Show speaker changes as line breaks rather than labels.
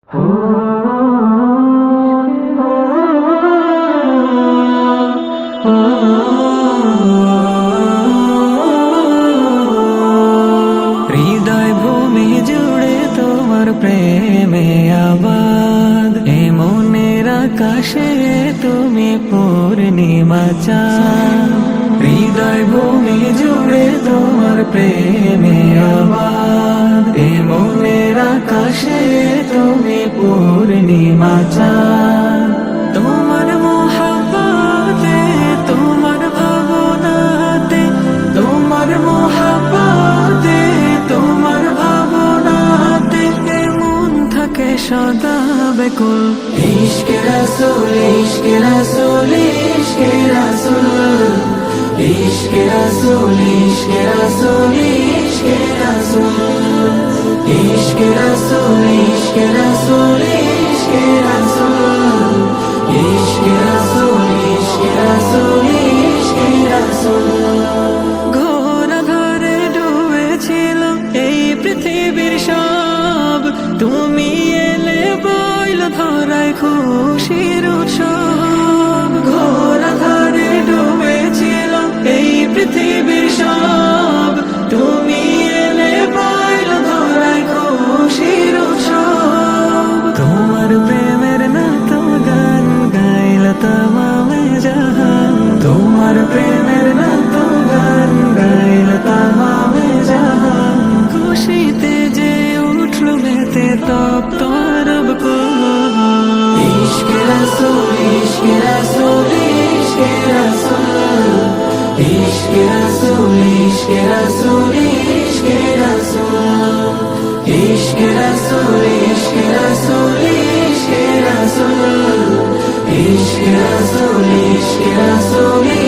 হৃদয় ভূমি জুড়ে তোমার প্রেমে আবাদ, এ মনের আকাশে তুমি পূর্ণিমা চাঁদ। হৃদয় ভূমি জুড়ে তোমার প্রেমে আবাদ, এ মনের আকাশে তুমি পূর্ণিমা চাঁদ। তোমার মোহাব্বতে, তোমার ভাবনাতে, তোমার মোহাব্বতে, তোমার ভাবনাতে মন থাকে সদা বেকুল। ইশকে রাসূল, ইশকে রাসূল, ইশকে রাসূল, ইশকে রাসূল, ইশকে রাসূল, ইশকে রাসূল, ইশকে রাসূল, ইশকে রাসূল, ইশকে রাসূল, ইশকে রাসূল, ইশকে রাসূল, ইশকে রাসূল। ঘোর আঁধারে ডুবেছিল এই পৃথিবীর সব, তুমি এলে বইল ধরায় খুশির উৎসব। ঘোর আঁধারে ডুবেছিল এই পৃথিবীর সব, তুমি এলে বইল ধরায় খুশির উৎসব। তোমার প্রেমের নাত গান গাইল তামামে জাহান, তোমার প্রেমের নাত গান গাইল তামামে জাহান। খুশিতে যে উঠল মেতে তপ্ত আরব কুল। ইশকে রাসূল, ইশকে রাসূল, ইশকে রাসূল, ইশকে রাসূল, ইশকে রাসূল, ইশকে রাসূল, ইশকে রাসূল, ইশকে রাসূল, ইশকে রাসূল, ইশকে রাসূল, ইশকে রাসূল।